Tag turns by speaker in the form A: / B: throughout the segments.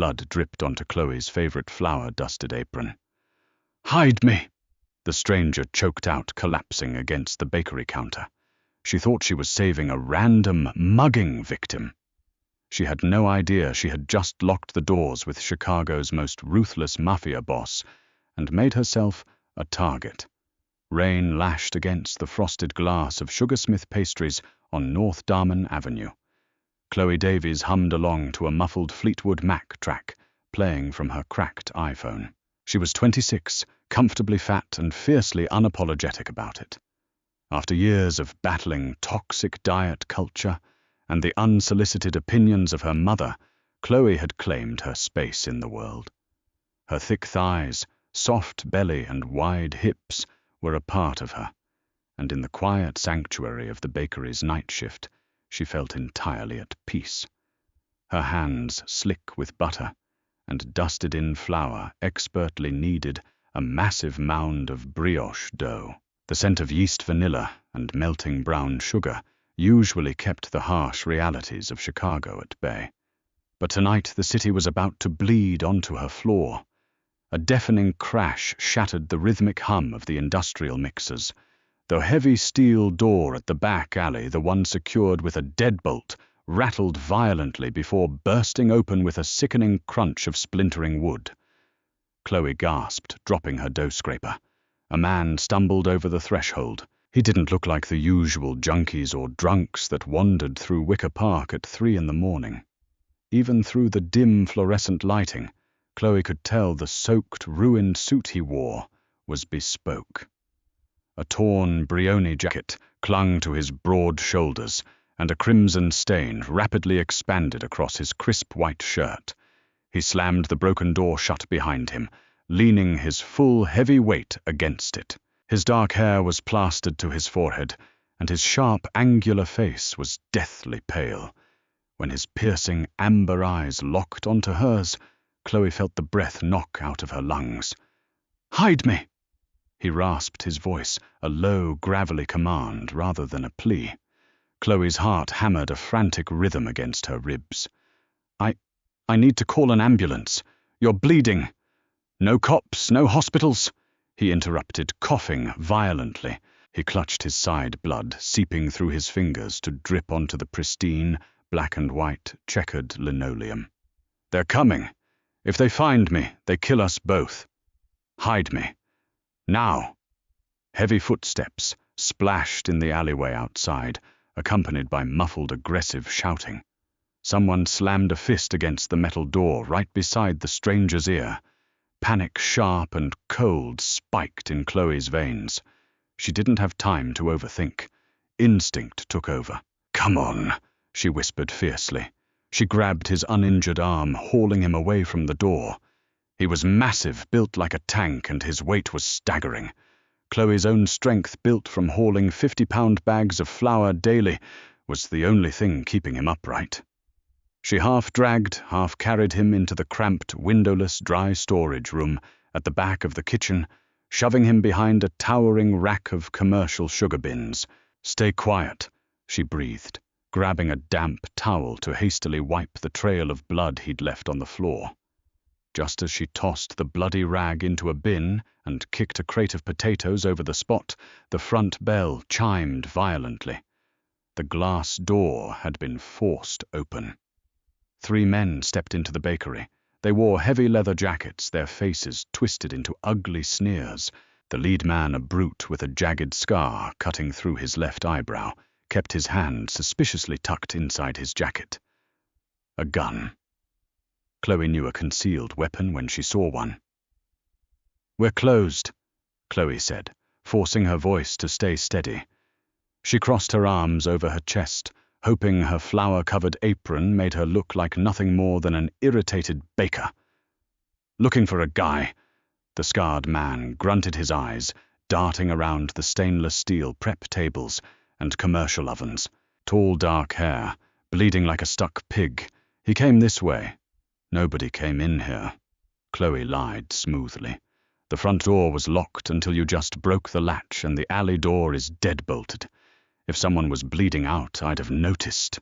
A: blood dripped onto Chloe's favorite flower-dusted apron. "Hide me!" the stranger choked out, collapsing against the bakery counter. She thought she was saving a random mugging victim. She had no idea she had just locked the doors with Chicago's most ruthless mafia boss and made herself a target. Rain lashed against the frosted glass of Sugarsmith Pastries on North Darman Avenue. Chloe Davies hummed along to a muffled Fleetwood Mac track, playing from her cracked iPhone. She was 26, comfortably fat and fiercely unapologetic about it. After years of battling toxic diet culture and the unsolicited opinions of her mother, Chloe had claimed her space in the world. Her thick thighs, soft belly and wide hips were a part of her, and in the quiet sanctuary of the bakery's night shift, she felt entirely at peace. Her hands slick with butter, and dusted-in flour expertly kneaded a massive mound of brioche dough. The scent of yeast vanilla and melting brown sugar usually kept the harsh realities of Chicago at bay. But tonight the city was about to bleed onto her floor. A deafening crash shattered the rhythmic hum of the industrial mixers. The heavy steel door at the back alley, the one secured with a deadbolt, rattled violently before bursting open with a sickening crunch of splintering wood. Chloe gasped, dropping her dough scraper. A man stumbled over the threshold. He didn't look like the usual junkies or drunks that wandered through Wicker Park at 3 a.m. Even through the dim fluorescent lighting, Chloe could tell the soaked, ruined suit he wore was bespoke. A torn Brioni jacket clung to his broad shoulders, and a crimson stain rapidly expanded across his crisp white shirt. He slammed the broken door shut behind him, leaning his full, heavy weight against it. His dark hair was plastered to his forehead, and his sharp, angular face was deathly pale. When his piercing, amber eyes locked onto hers, Chloe felt the breath knock out of her lungs. "Hide me!" He rasped his voice, a low, gravelly command rather than a plea. Chloe's heart hammered a frantic rhythm against her ribs. I need to call an ambulance. You're bleeding." "No cops, no hospitals," he interrupted, coughing violently. He clutched his side, blood seeping through his fingers to drip onto the pristine, black and white, checkered linoleum. "They're coming. If they find me, they kill us both. Hide me. Now." Heavy footsteps splashed in the alleyway outside, accompanied by muffled, aggressive shouting. Someone slammed a fist against the metal door right beside the stranger's ear. Panic, sharp and cold, spiked in Chloe's veins. She didn't have time to overthink. Instinct took over. "Come on," she whispered fiercely. She grabbed his uninjured arm, hauling him away from the door. He was massive, built like a tank, and his weight was staggering. Chloe's own strength, built from hauling 50-pound bags of flour daily, was the only thing keeping him upright. She half-dragged, half-carried him into the cramped, windowless, dry storage room at the back of the kitchen, shoving him behind a towering rack of commercial sugar bins. "Stay quiet," she breathed, grabbing a damp towel to hastily wipe the trail of blood he'd left on the floor. Just as she tossed the bloody rag into a bin and kicked a crate of potatoes over the spot, the front bell chimed violently. The glass door had been forced open. 3 men stepped into the bakery. They wore heavy leather jackets, their faces twisted into ugly sneers. The lead man, a brute with a jagged scar cutting through his left eyebrow, kept his hand suspiciously tucked inside his jacket. A gun. Chloe knew a concealed weapon when she saw one. "We're closed," Chloe said, forcing her voice to stay steady. She crossed her arms over her chest, hoping her flour-covered apron made her look like nothing more than an irritated baker. "Looking for a guy." The scarred man grunted his eyes, darting around the stainless steel prep tables and commercial ovens. Tall dark hair, bleeding like a stuck pig. "He came this way." "Nobody came in here," Chloe lied smoothly. "The front door was locked until you just broke the latch, and the alley door is dead-bolted. If someone was bleeding out, I'd have noticed."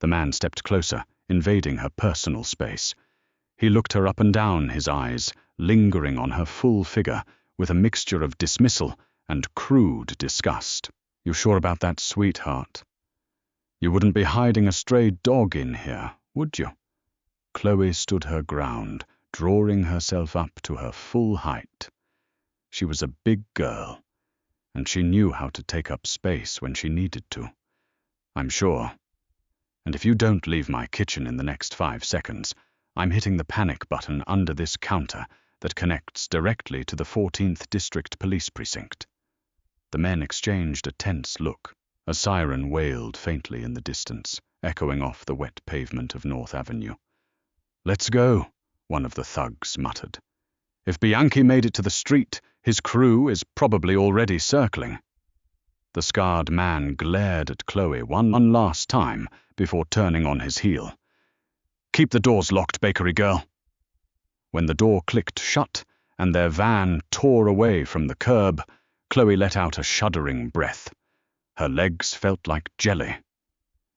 A: The man stepped closer, invading her personal space. He looked her up and down, his eyes lingering on her full figure with a mixture of dismissal and crude disgust. "You sure about that, sweetheart? You wouldn't be hiding a stray dog in here, would you?" Chloe stood her ground, drawing herself up to her full height. She was a big girl, and she knew how to take up space when she needed to. "I'm sure. And if you don't leave my kitchen in the next 5 seconds, I'm hitting the panic button under this counter that connects directly to the 14th District Police Precinct." The men exchanged a tense look. A siren wailed faintly in the distance, echoing off the wet pavement of North Avenue. "Let's go," one of the thugs muttered. "If Bianchi made it to the street, his crew is probably already circling." The scarred man glared at Chloe one last time before turning on his heel. "Keep the doors locked, bakery girl." When the door clicked shut and their van tore away from the curb, Chloe let out a shuddering breath. Her legs felt like jelly.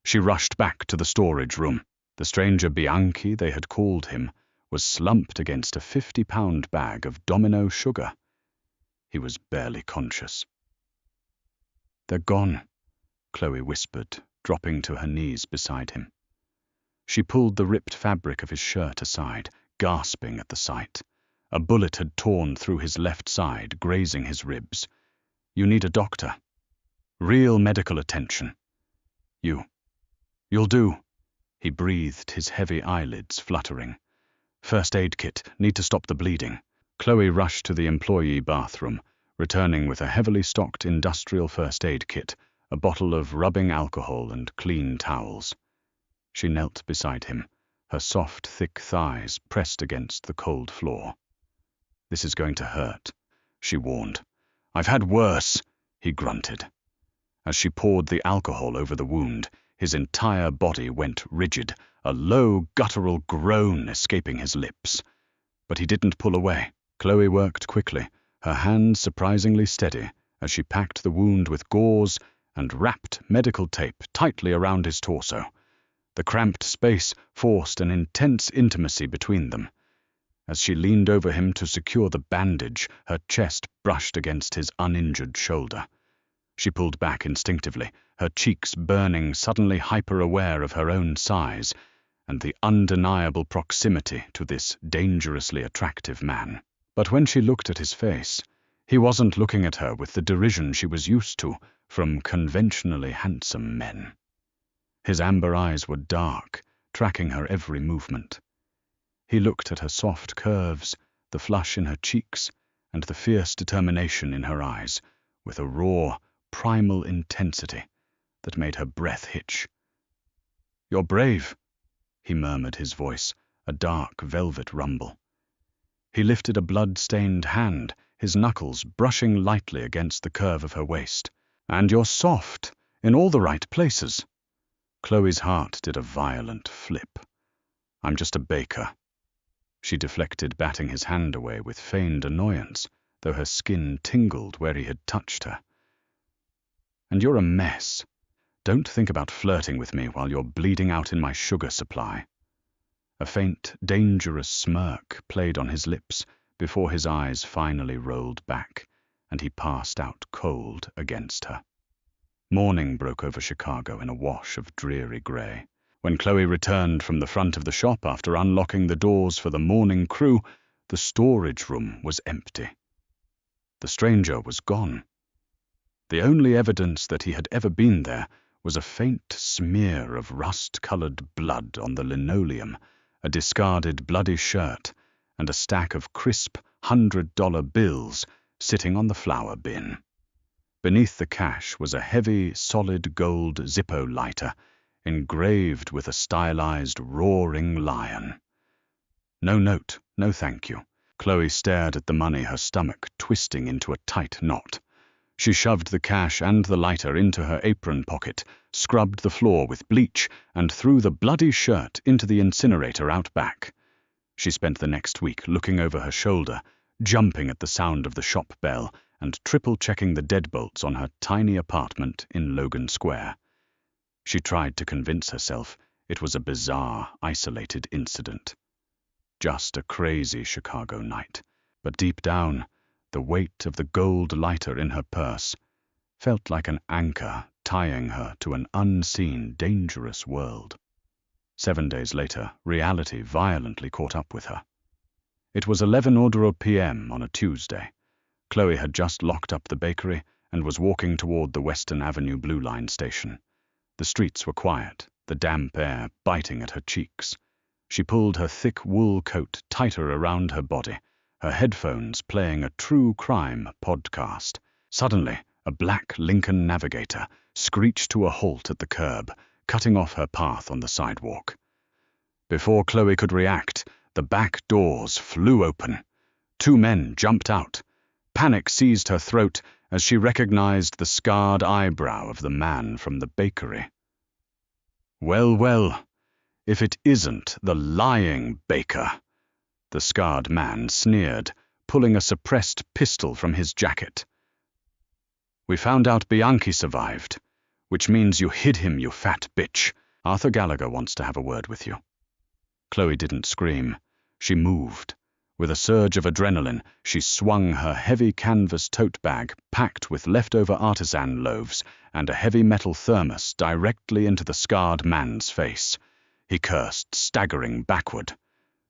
A: She rushed back to the storage room. The stranger Bianchi, they had called him, was slumped against a 50-pound bag of Domino sugar. He was barely conscious. "They're gone," Chloe whispered, dropping to her knees beside him. She pulled the ripped fabric of his shirt aside, gasping at the sight. A bullet had torn through his left side, grazing his ribs. "You need a doctor. Real medical attention. You'll do." He breathed, his heavy eyelids fluttering. "First aid kit. Need to stop the bleeding." Chloe rushed to the employee bathroom, returning with a heavily stocked industrial first aid kit, a bottle of rubbing alcohol and clean towels. She knelt beside him, her soft, thick thighs pressed against the cold floor. "This is going to hurt," she warned. "I've had worse," he grunted. As she poured the alcohol over the wound, his entire body went rigid, a low, guttural groan escaping his lips. But he didn't pull away. Chloe worked quickly, her hands surprisingly steady, as she packed the wound with gauze and wrapped medical tape tightly around his torso. The cramped space forced an intense intimacy between them. As she leaned over him to secure the bandage, her chest brushed against his uninjured shoulder. She pulled back instinctively, her cheeks burning, suddenly hyper-aware of her own size and the undeniable proximity to this dangerously attractive man. But when she looked at his face, he wasn't looking at her with the derision she was used to from conventionally handsome men. His amber eyes were dark, tracking her every movement. He looked at her soft curves, the flush in her cheeks, and the fierce determination in her eyes, with a raw, primal intensity that made her breath hitch. "You're brave," he murmured, his voice a dark velvet rumble. He lifted a blood-stained hand, his knuckles brushing lightly against the curve of her waist. "And you're soft, in all the right places." Chloe's heart did a violent flip. "I'm just a baker." She deflected, batting his hand away with feigned annoyance, though her skin tingled where he had touched her. "And you're a mess. Don't think about flirting with me while you're bleeding out in my sugar supply." A faint, dangerous smirk played on his lips before his eyes finally rolled back, and he passed out cold against her. Morning broke over Chicago in a wash of dreary grey. When Chloe returned from the front of the shop after unlocking the doors for the morning crew, the storage room was empty. The stranger was gone. The only evidence that he had ever been there was a faint smear of rust-colored blood on the linoleum, a discarded bloody shirt, and a stack of crisp $100 bills sitting on the flour bin. Beneath the cash was a heavy, solid gold Zippo lighter, engraved with a stylized roaring lion. No note, no thank you. Chloe stared at the money, her stomach twisting into a tight knot. She shoved the cash and the lighter into her apron pocket, scrubbed the floor with bleach, and threw the bloody shirt into the incinerator out back. She spent the next week looking over her shoulder, jumping at the sound of the shop bell, and triple-checking the deadbolts on her tiny apartment in Logan Square. She tried to convince herself it was a bizarre, isolated incident. just a crazy Chicago night, but deep down, the weight of the gold lighter in her purse felt like an anchor tying her to an unseen, dangerous world. 7 days later, reality violently caught up with her. It was 11:00 p.m. on a Tuesday. Chloe had just locked up the bakery and was walking toward the Western Avenue Blue Line station. The streets were quiet, the damp air biting at her cheeks. She pulled her thick wool coat tighter around her body, her headphones playing a true crime podcast. Suddenly, a black Lincoln Navigator screeched to a halt at the curb, cutting off her path on the sidewalk. Before Chloe could react, the back doors flew open. 2 men jumped out. Panic seized her throat as she recognized the scarred eyebrow of the man from the bakery. Well, if it isn't the lying baker, the scarred man sneered, pulling a suppressed pistol from his jacket. We found out Bianchi survived, which means you hid him, you fat bitch. Arthur Gallagher wants to have a word with you. Chloe didn't scream. She moved. With a surge of adrenaline, she swung her heavy canvas tote bag packed with leftover artisan loaves and a heavy metal thermos directly into the scarred man's face. He cursed, staggering backward.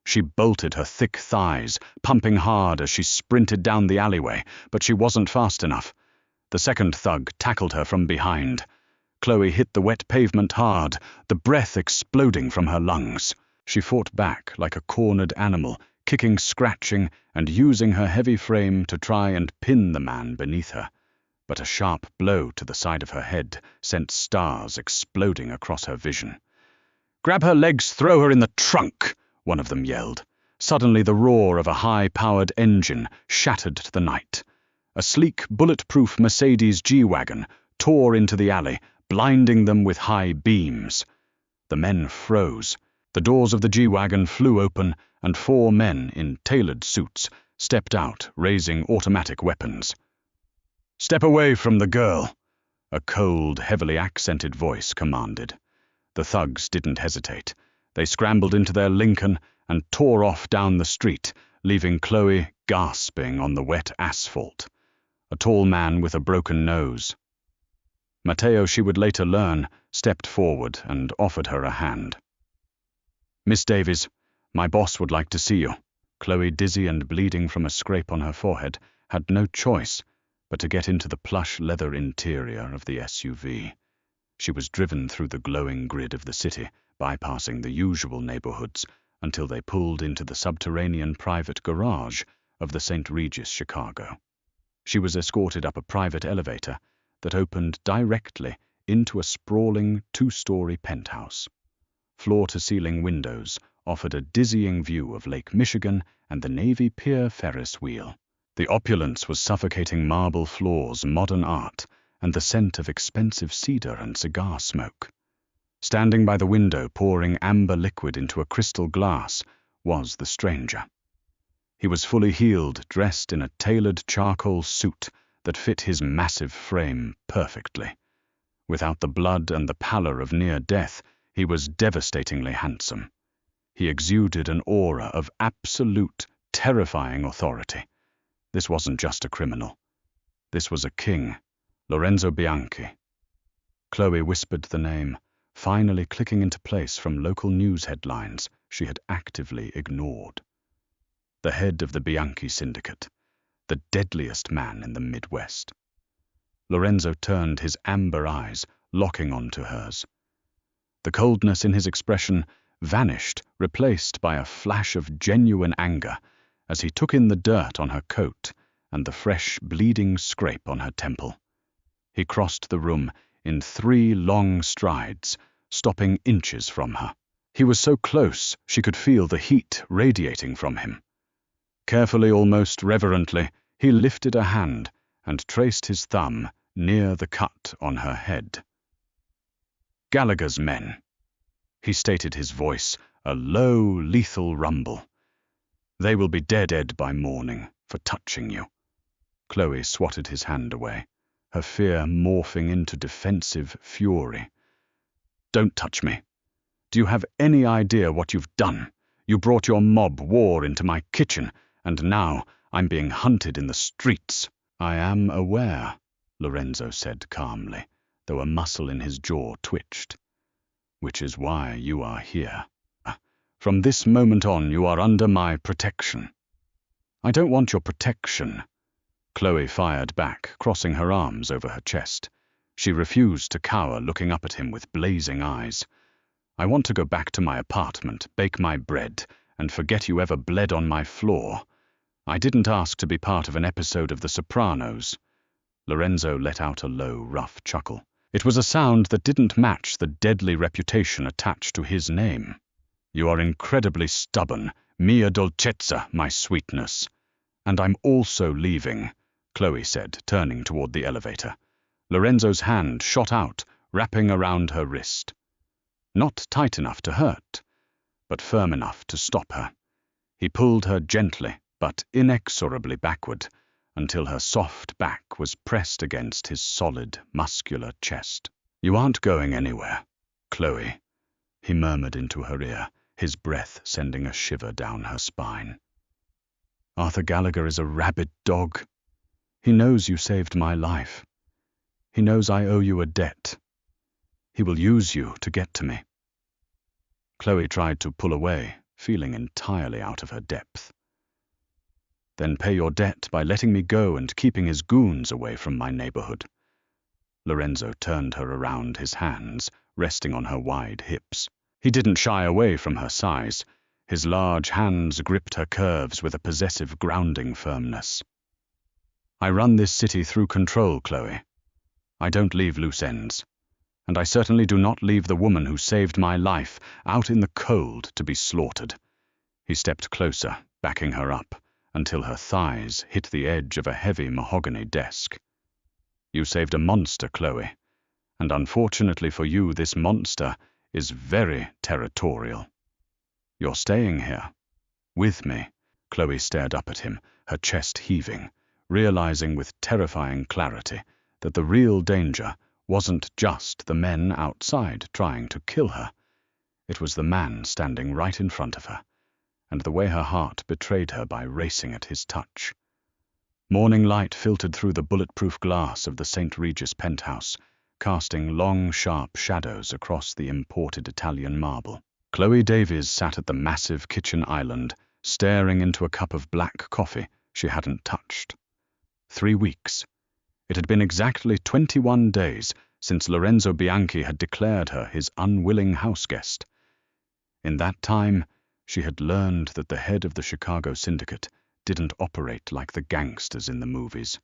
A: She bolted her thick thighs, pumping hard as she sprinted down the alleyway, but she wasn't fast enough. The second thug tackled her from behind. Chloe hit the wet pavement hard, the breath exploding from her lungs. She fought back like a cornered animal, kicking, scratching, and using her heavy frame to try and pin the man beneath her. But a sharp blow to the side of her head sent stars exploding across her vision. "Grab her legs, throw her in the trunk," one of them yelled. Suddenly the roar of a high-powered engine shattered the night. A sleek, bulletproof Mercedes G-Wagon tore into the alley, blinding them with high beams. The men froze. The doors of the G-Wagon flew open, and 4 men in tailored suits stepped out, raising automatic weapons. "Step away from the girl," a cold, heavily accented voice commanded. The thugs didn't hesitate. They scrambled into their Lincoln and tore off down the street, leaving Chloe gasping on the wet asphalt. A tall man with a broken nose. Mateo, she would later learn, stepped forward and offered her a hand. "Miss Davies, my boss would like to see you." Chloe, dizzy and bleeding from a scrape on her forehead, had no choice but to get into the plush leather interior of the SUV. She was driven through the glowing grid of the city, bypassing the usual neighborhoods, until they pulled into the subterranean private garage of the St. Regis Chicago. She was escorted up a private elevator that opened directly into a sprawling 2-story penthouse. Floor-to-ceiling windows offered a dizzying view of Lake Michigan and the Navy Pier Ferris wheel. The opulence was suffocating: marble floors, modern art, and the scent of expensive cedar and cigar smoke. Standing by the window, pouring amber liquid into a crystal glass, was the stranger. He was fully heeled, dressed in a tailored charcoal suit that fit his massive frame perfectly. Without the blood and the pallor of near death, he was devastatingly handsome. He exuded an aura of absolute, terrifying authority. This wasn't just a criminal. This was a king, Lorenzo Bianchi. Chloe whispered the name, finally clicking into place from local news headlines she had actively ignored. The head of the Bianchi syndicate, the deadliest man in the Midwest. Lorenzo turned his amber eyes, locking onto hers. The coldness in his expression vanished, replaced by a flash of genuine anger as he took in the dirt on her coat and the fresh, bleeding scrape on her temple. He crossed the room in 3 long strides, stopping inches from her. He was so close she could feel the heat radiating from him. Carefully, almost reverently, he lifted a hand and traced his thumb near the cut on her head. "Gallagher's men," he stated, his voice a low, lethal rumble. "They will be dead by morning for touching you." Chloe swatted his hand away, her fear morphing into defensive fury. "Don't touch me. Do you have any idea what you've done? You brought your mob war into my kitchen, and now I'm being hunted in the streets." "I am aware," Lorenzo said calmly, though a muscle in his jaw twitched. "Which is why you are here. From this moment on, you are under my protection." "I don't want your protection," Chloe fired back, crossing her arms over her chest. She refused to cower, looking up at him with blazing eyes. "I want to go back to my apartment, bake my bread, and forget you ever bled on my floor. I didn't ask to be part of an episode of The Sopranos." Lorenzo let out a low, rough chuckle. It was a sound that didn't match the deadly reputation attached to his name. "You are incredibly stubborn, mia dolcezza, my sweetness. And I'm also leaving," Chloe said, turning toward the elevator. Lorenzo's hand shot out, wrapping around her wrist. Not tight enough to hurt, but firm enough to stop her. He pulled her gently, but inexorably backward, until her soft back was pressed against his solid, muscular chest. "You aren't going anywhere, Chloe," he murmured into her ear, his breath sending a shiver down her spine. "Arthur Gallagher is a rabid dog. He knows you saved my life. He knows I owe you a debt. He will use you to get to me." Chloe tried to pull away, feeling entirely out of her depth. "Then pay your debt by letting me go and keeping his goons away from my neighborhood." Lorenzo turned her around, his hands resting on her wide hips. He didn't shy away from her size. His large hands gripped her curves with a possessive, grounding firmness. "I run this city through control, Chloe. I don't leave loose ends. And I certainly do not leave the woman who saved my life out in the cold to be slaughtered." He stepped closer, backing her up, until her thighs hit the edge of a heavy mahogany desk. "You saved a monster, Chloe, and unfortunately for you, this monster is very territorial. You're staying here, with me." Chloe stared up at him, her chest heaving, realizing with terrifying clarity that the real danger wasn't just the men outside trying to kill her. It was the man standing right in front of her, and the way her heart betrayed her by racing at his touch. Morning light filtered through the bulletproof glass of the St. Regis penthouse, casting long, sharp shadows across the imported Italian marble. Chloe Davies sat at the massive kitchen island, staring into a cup of black coffee she hadn't touched. 3 weeks. It had been exactly 21 days since Lorenzo Bianchi had declared her his unwilling houseguest. In that time, she had learned that the head of the Chicago syndicate didn't operate like the gangsters in the movies.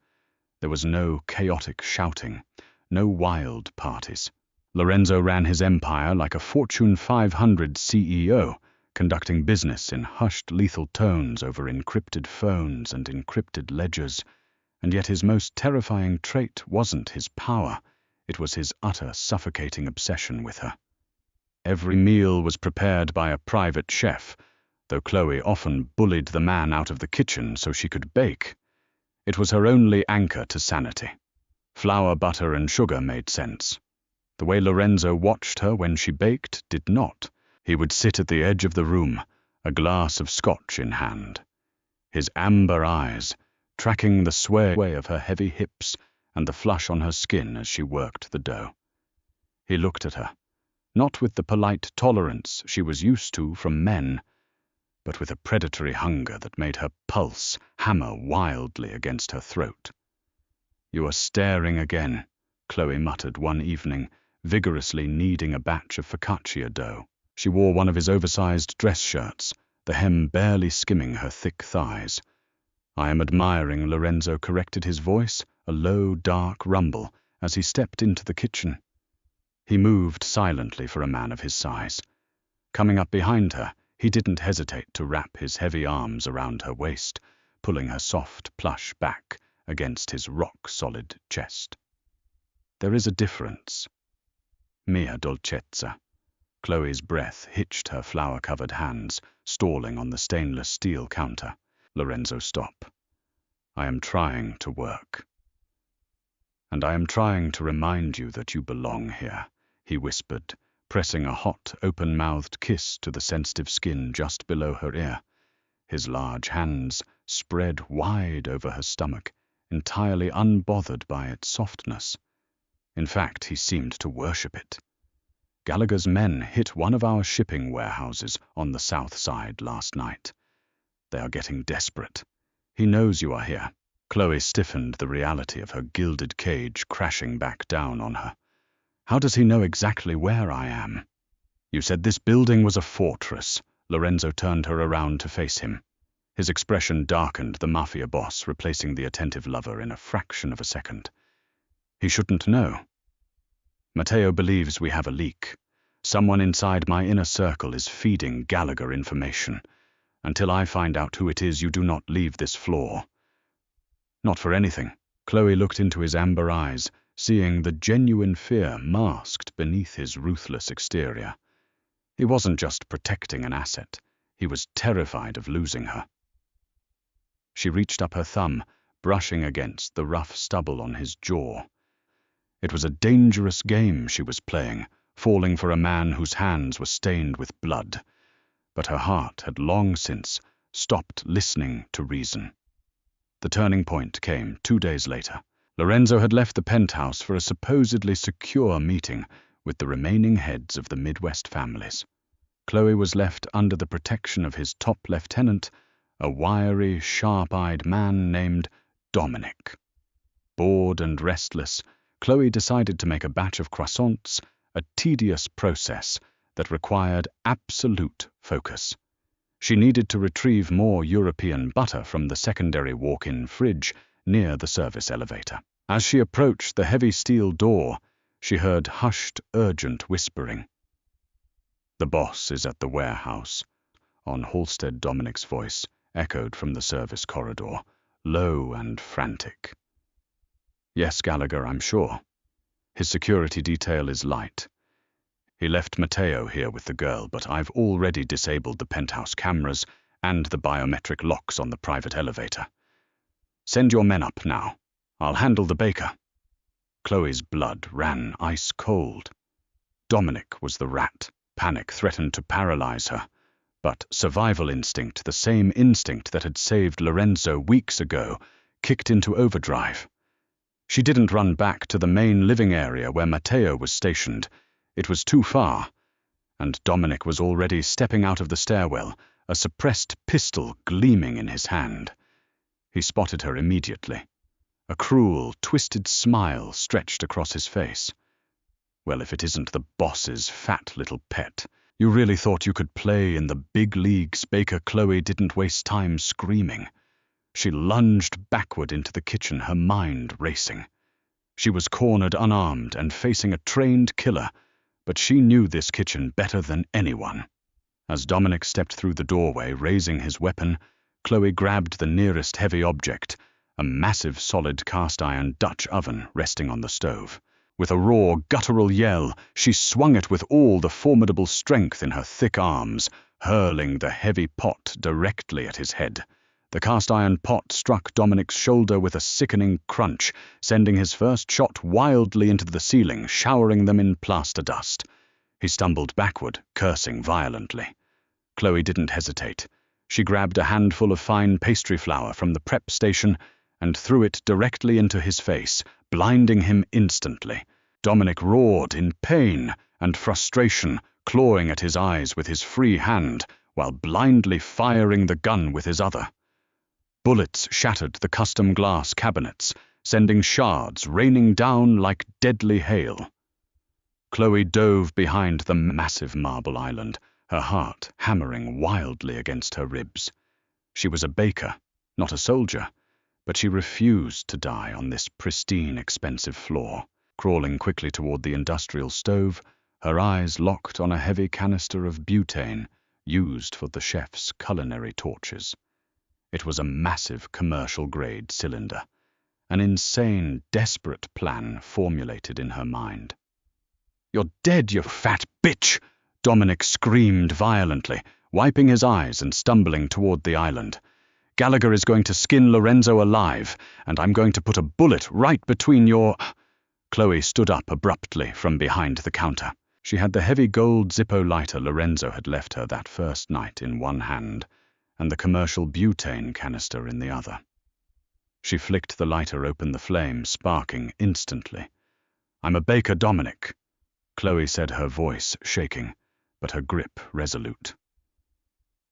A: There was no chaotic shouting, no wild parties. Lorenzo ran his empire like a Fortune 500 CEO, conducting business in hushed, lethal tones over encrypted phones and encrypted ledgers. And yet his most terrifying trait wasn't his power, it was his utter, suffocating obsession with her. Every meal was prepared by a private chef, though Chloe often bullied the man out of the kitchen so she could bake. It was her only anchor to sanity. Flour, butter, and sugar made sense. The way Lorenzo watched her when she baked did not. He would sit at the edge of the room, a glass of scotch in hand. His amber eyes, tracking the sway of her heavy hips and the flush on her skin as she worked the dough. He looked at her, not with the polite tolerance she was used to from men, but with a predatory hunger that made her pulse hammer wildly against her throat. "You are staring again," Chloe muttered one evening, vigorously kneading a batch of focaccia dough. She wore one of his oversized dress shirts, the hem barely skimming her thick thighs. "I am admiring," Lorenzo corrected his voice, a low, dark rumble, as he stepped into the kitchen. He moved silently for a man of his size. Coming up behind her, he didn't hesitate to wrap his heavy arms around her waist, pulling her soft, plush back against his rock-solid chest. "There is a difference. Mia dolcezza." Chloe's breath hitched her flour-covered hands, stalling on the stainless steel counter. "Lorenzo, stop. I am trying to work. And I am trying to remind you that you belong here," he whispered, pressing a hot, open-mouthed kiss to the sensitive skin just below her ear. His large hands spread wide over her stomach, entirely unbothered by its softness. In fact, he seemed to worship it. Gallagher's men hit one of our shipping warehouses on the south side last night. They are getting desperate. He knows you are here. Chloe stiffened, the reality of her gilded cage crashing back down on her. How does he know exactly where I am? You said this building was a fortress. Lorenzo turned her around to face him. His expression darkened, the Mafia Boss replacing the attentive lover in a fraction of a second. He shouldn't know. Matteo believes we have a leak. Someone inside my inner circle is feeding Gallagher information. Until I find out who it is, you do not leave this floor. Not for anything. Chloe looked into his amber eyes, seeing the genuine fear masked beneath his ruthless exterior. He wasn't just protecting an asset. He was terrified of losing her. She reached up her thumb, brushing against the rough stubble on his jaw. It was a dangerous game she was playing, falling for a man whose hands were stained with blood. But her heart had long since stopped listening to reason. The turning point came 2 days later. Lorenzo had left the penthouse for a supposedly secure meeting with the remaining heads of the Midwest families. Chloe was left under the protection of his top lieutenant, a wiry, sharp-eyed man named Dominic. Bored and restless, Chloe decided to make a batch of croissants, a tedious process that required absolute focus. She needed to retrieve more European butter from the secondary walk-in fridge near the service elevator. As she approached the heavy steel door, she heard hushed, urgent whispering. "The boss is at the warehouse," on Halstead Dominic's voice, echoed from the service corridor, low and frantic. "Yes, Gallagher, I'm sure. His security detail is light. He left Matteo here with the girl, but I've already disabled the penthouse cameras and the biometric locks on the private elevator. Send your men up now. I'll handle the baker." Chloe's blood ran ice cold. Dominic was the rat. Panic threatened to paralyze her. But survival instinct, the same instinct that had saved Lorenzo weeks ago, kicked into overdrive. She didn't run back to the main living area where Matteo was stationed. It was too far, and Dominic was already stepping out of the stairwell, a suppressed pistol gleaming in his hand. He spotted her immediately. A cruel, twisted smile stretched across his face. "Well, if it isn't the boss's fat little pet. You really thought you could play in the big leagues, Baker." Chloe didn't waste time screaming. She lunged backward into the kitchen, her mind racing. She was cornered unarmed and facing a trained killer, but she knew this kitchen better than anyone. As Dominic stepped through the doorway, raising his weapon, Chloe grabbed the nearest heavy object, a massive solid cast-iron Dutch oven resting on the stove. With a raw, guttural yell, she swung it with all the formidable strength in her thick arms, hurling the heavy pot directly at his head. The cast-iron pot struck Dominic's shoulder with a sickening crunch, sending his first shot wildly into the ceiling, showering them in plaster dust. He stumbled backward, cursing violently. Chloe didn't hesitate. She grabbed a handful of fine pastry flour from the prep station and threw it directly into his face, blinding him instantly. Dominic roared in pain and frustration, clawing at his eyes with his free hand, while blindly firing the gun with his other. Bullets shattered the custom glass cabinets, sending shards raining down like deadly hail. Chloe dove behind the massive marble island, her heart hammering wildly against her ribs. She was a baker, not a soldier, but she refused to die on this pristine, expensive floor. Crawling quickly toward the industrial stove, her eyes locked on a heavy canister of butane used for the chef's culinary torches. It was a massive commercial-grade cylinder, an insane, desperate plan formulated in her mind. "You're dead, you fat bitch!" Dominic screamed violently, wiping his eyes and stumbling toward the island. "Gallagher is going to skin Lorenzo alive, and I'm going to put a bullet right between your—" Chloe stood up abruptly from behind the counter. She had the heavy gold Zippo lighter Lorenzo had left her that first night in one hand, and the commercial butane canister in the other. She flicked the lighter open, the flame sparking instantly. "I'm a baker, Dominic," Chloe said, her voice shaking, but her grip resolute.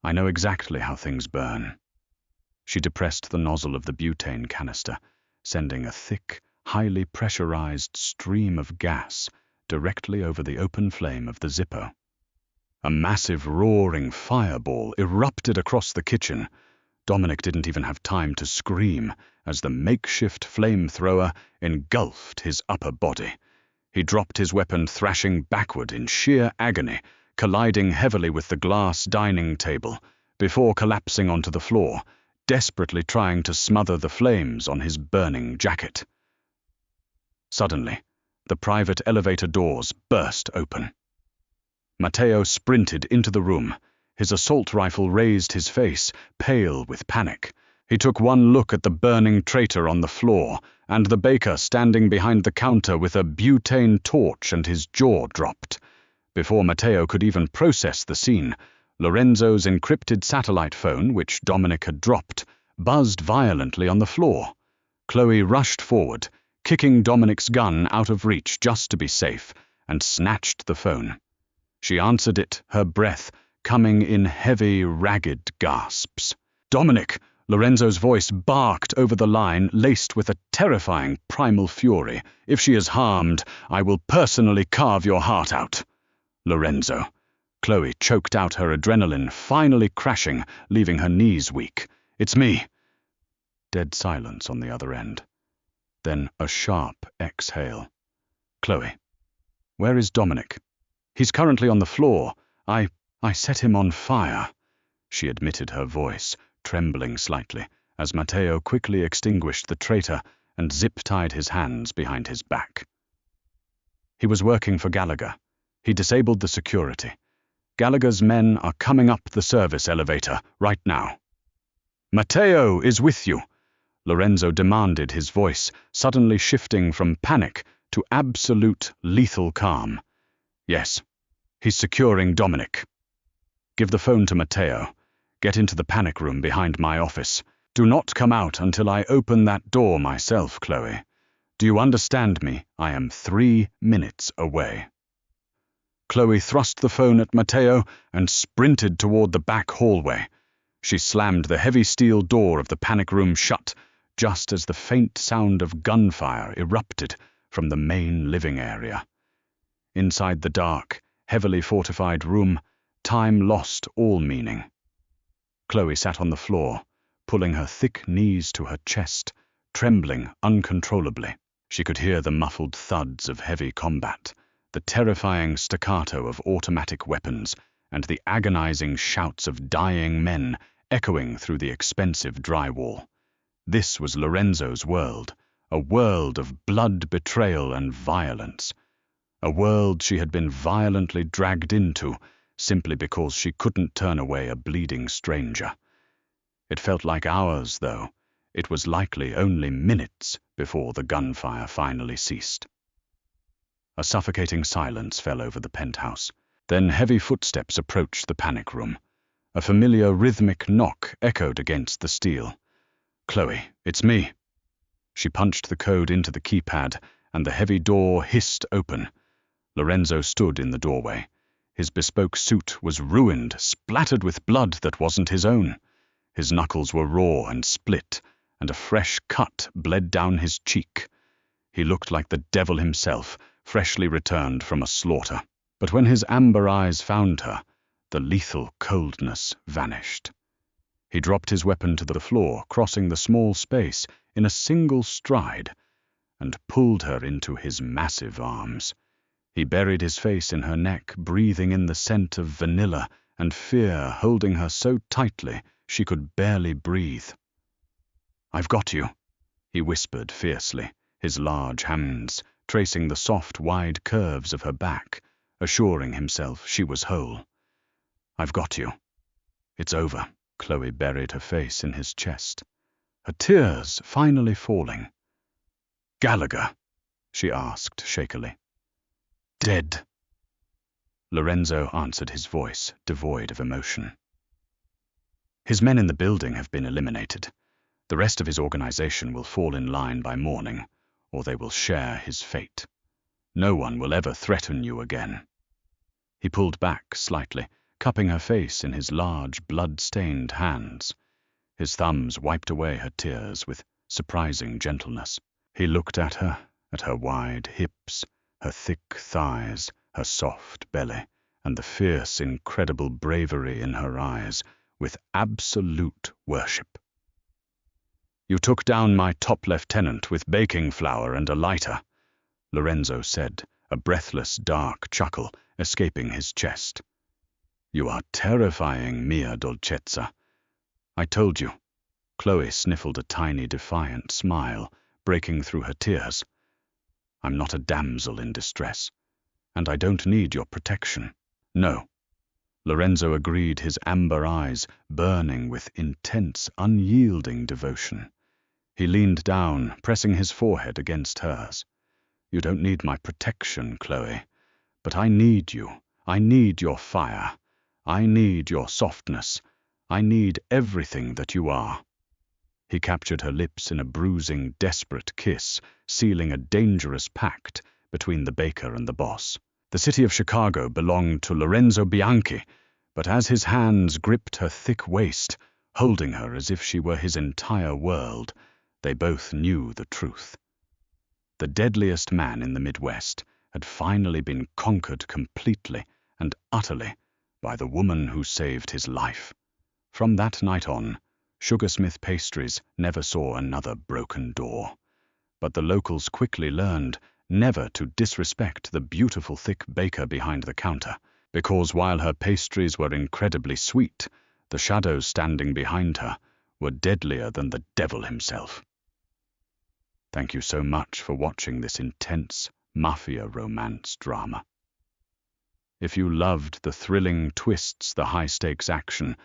A: "I know exactly how things burn." She depressed the nozzle of the butane canister, sending a thick, highly pressurized stream of gas directly over the open flame of the Zippo. A massive, roaring fireball erupted across the kitchen. Dominic didn't even have time to scream as the makeshift flamethrower engulfed his upper body. He dropped his weapon, thrashing backward in sheer agony, colliding heavily with the glass dining table, before collapsing onto the floor, desperately trying to smother the flames on his burning jacket. Suddenly, the private elevator doors burst open. Matteo sprinted into the room. His assault rifle raised his face, pale with panic. He took one look at the burning traitor on the floor, and the baker standing behind the counter with a butane torch, and his jaw dropped. Before Matteo could even process the scene, Lorenzo's encrypted satellite phone, which Dominic had dropped, buzzed violently on the floor. Chloe rushed forward, kicking Dominic's gun out of reach just to be safe, and snatched the phone. She answered it, her breath coming in heavy, ragged gasps. "Dominic!" Lorenzo's voice barked over the line, laced with a terrifying primal fury. "If she is harmed, I will personally carve your heart out." "Lorenzo." Chloe choked out, her adrenaline finally crashing, leaving her knees weak. "It's me." Dead silence on the other end. Then a sharp exhale. "Chloe, where is Dominic?" "He's currently on the floor. I set him on fire," she admitted, her voice trembling slightly, as Matteo quickly extinguished the traitor and zip-tied his hands behind his back. "He was working for Gallagher. He disabled the security. Gallagher's men are coming up the service elevator right now." "Matteo is with you," Lorenzo demanded, his voice suddenly shifting from panic to absolute lethal calm. "Yes, he's securing Dominic." "Give the phone to Matteo. Get into the panic room behind my office. Do not come out until I open that door myself, Chloe. Do you understand me? I am 3 minutes away." Chloe thrust the phone at Matteo and sprinted toward the back hallway. She slammed the heavy steel door of the panic room shut, just as the faint sound of gunfire erupted from the main living area. Inside the dark, heavily fortified room, time lost all meaning. Chloe sat on the floor, pulling her thick knees to her chest, trembling uncontrollably. She could hear the muffled thuds of heavy combat, the terrifying staccato of automatic weapons, and the agonizing shouts of dying men echoing through the expensive drywall. This was Lorenzo's world, a world of blood, betrayal, and violence. A world she had been violently dragged into simply because she couldn't turn away a bleeding stranger. It felt like hours, though. It was likely only minutes before the gunfire finally ceased. A suffocating silence fell over the penthouse. Then heavy footsteps approached the panic room. A familiar rhythmic knock echoed against the steel. "Chloe, it's me." She punched the code into the keypad, and the heavy door hissed open. Lorenzo stood in the doorway. His bespoke suit was ruined, splattered with blood that wasn't his own. His knuckles were raw and split, and a fresh cut bled down his cheek. He looked like the devil himself, freshly returned from a slaughter. But when his amber eyes found her, the lethal coldness vanished. He dropped his weapon to the floor, crossing the small space in a single stride, and pulled her into his massive arms. He buried his face in her neck, breathing in the scent of vanilla and fear, holding her so tightly she could barely breathe. "I've got you," he whispered fiercely, his large hands tracing the soft, wide curves of her back, assuring himself she was whole. "I've got you. It's over." Chloe buried her face in his chest, her tears finally falling. "Gallagher?" she asked shakily. "Dead." Lorenzo answered, his voice devoid of emotion. His men in the building have been eliminated. The rest of his organization will fall in line by morning, or they will share his fate. No one will ever threaten you again. He pulled back slightly, cupping her face in his large, blood-stained hands. His thumbs wiped away her tears with surprising gentleness. He looked at her wide hips, her thick thighs, her soft belly, and the fierce, incredible bravery in her eyes, with absolute worship. "You took down my top lieutenant with baking flour and a lighter," Lorenzo said, a breathless, dark chuckle escaping his chest. "You are terrifying, mia dolcezza. I told you." Chloe sniffled a tiny, defiant smile, breaking through her tears. "I'm not a damsel in distress, and I don't need your protection." "No," Lorenzo agreed, his amber eyes burning with intense, unyielding devotion. He leaned down, pressing his forehead against hers. "You don't need my protection, Chloe, but I need you. I need your fire. I need your softness. I need everything that you are." He captured her lips in a bruising, desperate kiss, sealing a dangerous pact between the baker and the boss. The city of Chicago belonged to Lorenzo Bianchi, but as his hands gripped her thick waist, holding her as if she were his entire world, they both knew the truth. The deadliest man in the Midwest had finally been conquered completely and utterly by the woman who saved his life. From that night on, Sugarsmith Pastries never saw another broken door. But the locals quickly learned never to disrespect the beautiful thick baker behind the counter, because while her pastries were incredibly sweet, the shadows standing behind her were deadlier than the devil himself. Thank you so much for watching this intense mafia romance drama. If you loved the thrilling twists, the high-stakes action,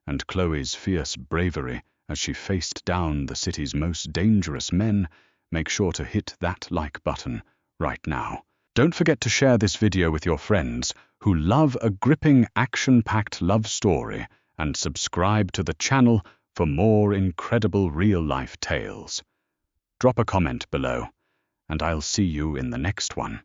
A: and Chloe's fierce bravery as she faced down the city's most dangerous men, make sure to hit that like button right now. Don't forget to share this video with your friends who love a gripping, action-packed love story, and subscribe to the channel for more incredible real-life tales. Drop a comment below, and I'll see you in the next one.